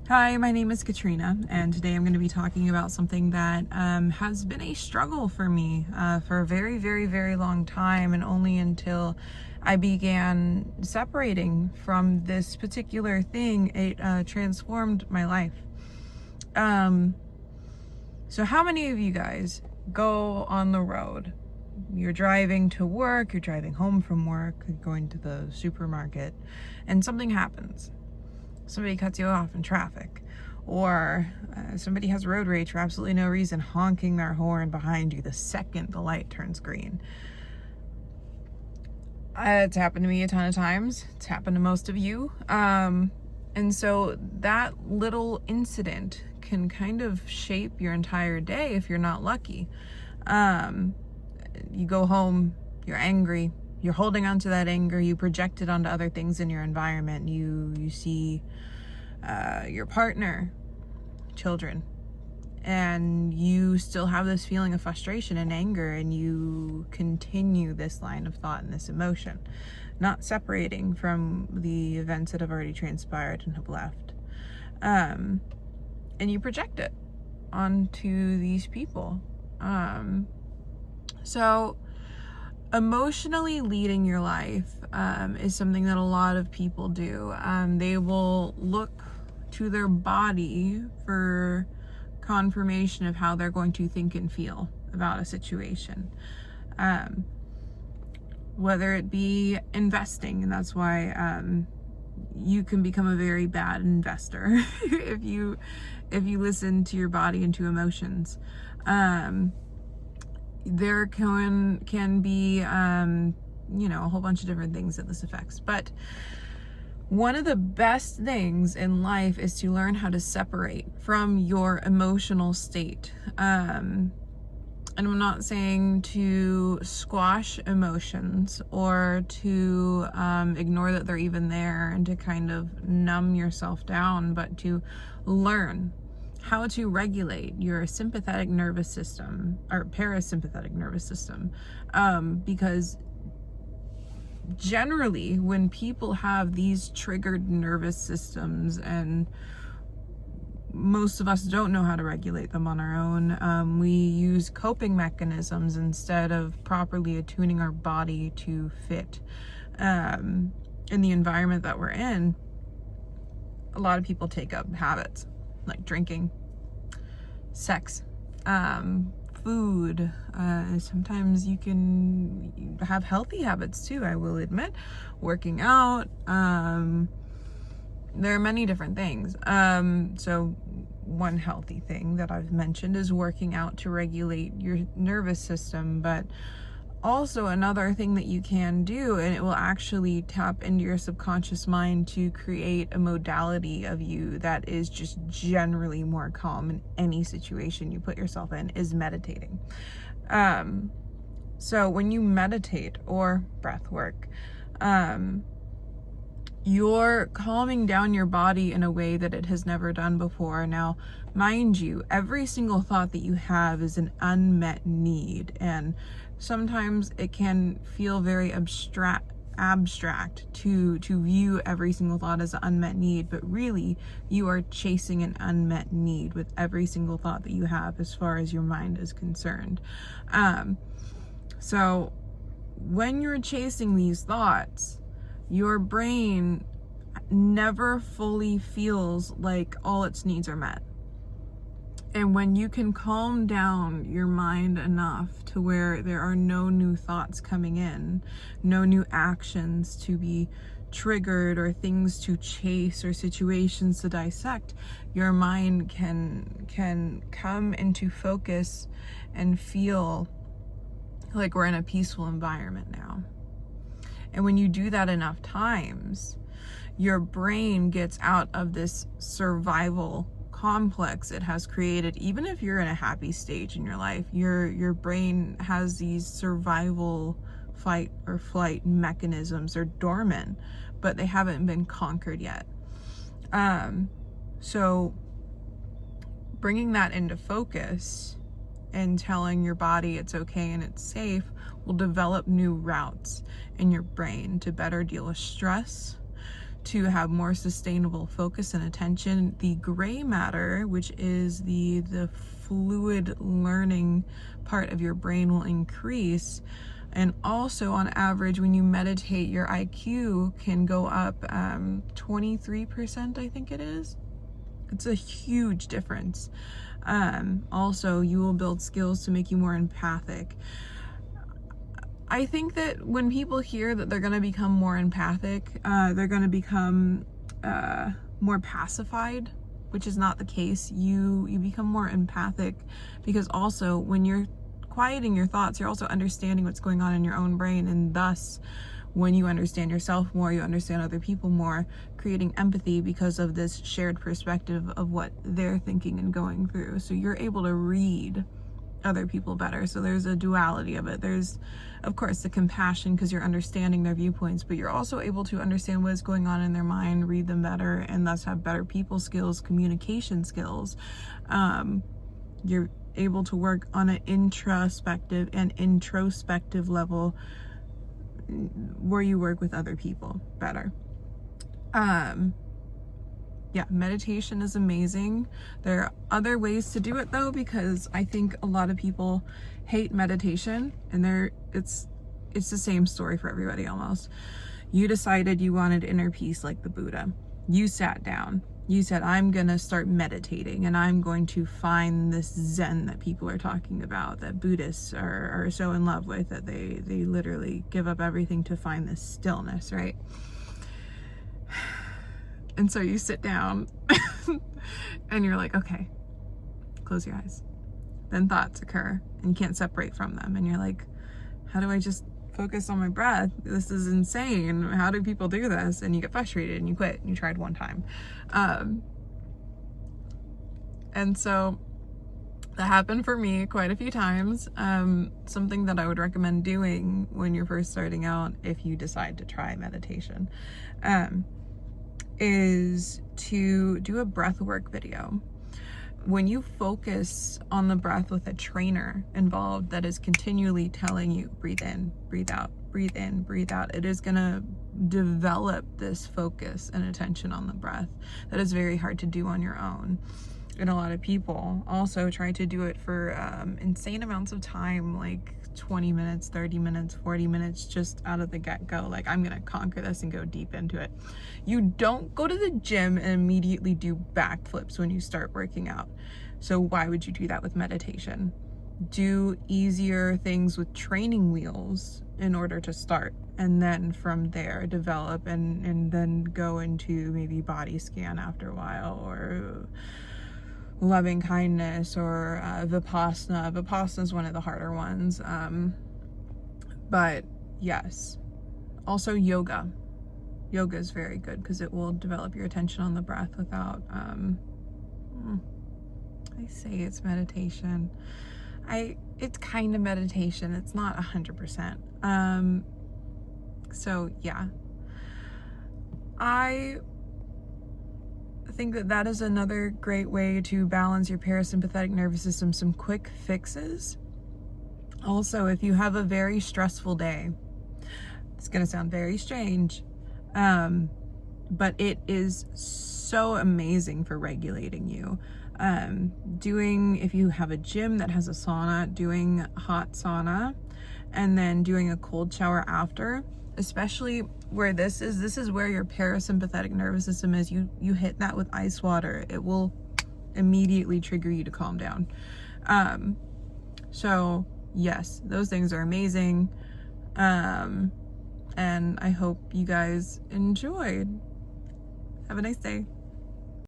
Hi, my name is Katrina, and today I'm going to be talking about something that has been a struggle for me for a very, very, very long time, and only until I began separating from this particular thing, it transformed my life. So how many of you guys go on the road? You're driving to work, you're driving home from work, you're going to the supermarket, and something happens. Somebody cuts you off in traffic, or somebody has road rage for absolutely no reason, honking their horn behind you the second the light turns green. It's happened to me a ton of times. It's happened to most of you. And so that little incident can kind of shape your entire day if you're not lucky. You go home, you're angry, you're holding on to that anger, you project it onto other things in your environment. You see your partner, children, and you still have this feeling of frustration and anger, and you continue this line of thought and this emotion, not separating from the events that have already transpired and have left. And you project it onto these people. So emotionally leading your life is something that a lot of people do. They will look to their body for confirmation of how they're going to think and feel about a situation. Whether it be investing, and that's why you can become a very bad investor if you listen to your body and to emotions. There can be a whole bunch of different things that this affects, but one of the best things in life is to learn how to separate from your emotional state. And I'm not saying to squash emotions or to ignore that they're even there and to kind of numb yourself down, but to learn how to regulate your sympathetic nervous system or parasympathetic nervous system. Because generally when people have these triggered nervous systems, and most of us don't know how to regulate them on our own, we use coping mechanisms instead of properly attuning our body to fit in the environment that we're in. A lot of people take up habits like drinking, sex, food. Sometimes you can have healthy habits too, I will admit. Working out. There are many different things. So one healthy thing that I've mentioned is working out to regulate your nervous system, but also another thing that you can do, and it will actually tap into your subconscious mind to create a modality of you that is just generally more calm in any situation you put yourself in, is meditating. So when you meditate or breath work, you're calming down your body in a way that it has never done before. Now, mind you, every single thought that you have is an unmet need, and sometimes it can feel very abstract to view every single thought as an unmet need, but really you are chasing an unmet need with every single thought that you have as far as your mind is concerned. So when you're chasing these thoughts, your brain never fully feels like all its needs are met. And when you can calm down your mind enough to where there are no new thoughts coming in, no new actions to be triggered or things to chase or situations to dissect, your mind can come into focus and feel like we're in a peaceful environment now. And when you do that enough times, your brain gets out of this survival complex it has created. Even if you're in a happy stage in your life, your brain has these survival fight or flight mechanisms. They're dormant, but they haven't been conquered yet. So bringing that into focus and telling your body it's okay and it's safe will develop new routes in your brain to better deal with stress, to have more sustainable focus and attention. The gray matter, which is the fluid learning part of your brain, will increase. And also, on average, when you meditate, your IQ can go up 23%, I think it is. It's a huge difference. Also, you will build skills to make you more empathic. I think that when people hear that they're going to become more empathic, they're going to become more pacified, which is not the case. You become more empathic because also when you're quieting your thoughts, you're also understanding what's going on in your own brain, and thus when you understand yourself more, you understand other people more, creating empathy because of this shared perspective of what they're thinking and going through. So you're able to read other people better. So there's a duality of it. There's, of course, the compassion because you're understanding their viewpoints, but you're also able to understand what is going on in their mind, read them better, and thus have better people skills, communication skills. You're able to work on an introspective and introspective level where you work with other people better. Yeah, meditation is amazing. There are other ways to do it though, because I think a lot of people hate meditation, and it's the same story for everybody almost. You decided you wanted inner peace like the Buddha. You sat down. You said, I'm gonna start meditating and I'm going to find this Zen that people are talking about, that Buddhists are so in love with, that they literally give up everything to find this stillness, right? And so you sit down and you're like, okay, close your eyes. Then thoughts occur and you can't separate from them. And you're like, how do I just focus on my breath? This is insane. How do people do this? And you get frustrated and you quit and you tried one time. And so that happened for me quite a few times. Something that I would recommend doing when you're first starting out, if you decide to try meditation, is to do a breath work video. When you focus on the breath with a trainer involved that is continually telling you, breathe in, breathe out, breathe in, breathe out, it is gonna develop this focus and attention on the breath that is very hard to do on your own. And a lot of people also try to do it for insane amounts of time, like 20 minutes, 30 minutes, 40 minutes, just out of the get-go. Like, I'm gonna conquer this and go deep into it. You don't go to the gym and immediately do backflips when you start working out. So why would you do that with meditation? Do easier things with training wheels in order to start, and then from there develop and then go into maybe body scan after a while, or loving kindness, or Vipassana. Vipassana is one of the harder ones. But yes, also yoga. Yoga is very good because it will develop your attention on the breath without, I say it's meditation. It's kind of meditation. It's not 100%. So yeah, I think that is another great way to balance your parasympathetic nervous system. Some quick fixes. Also, if you have a very stressful day, it's going to sound very strange, but it is so amazing for regulating you. If you have a gym that has a sauna, doing hot sauna and then doing a cold shower after, especially where this is where your parasympathetic nervous system is. You hit that with ice water, it will immediately trigger you to calm down. So yes, those things are amazing. And I hope you guys enjoyed. Have a nice day.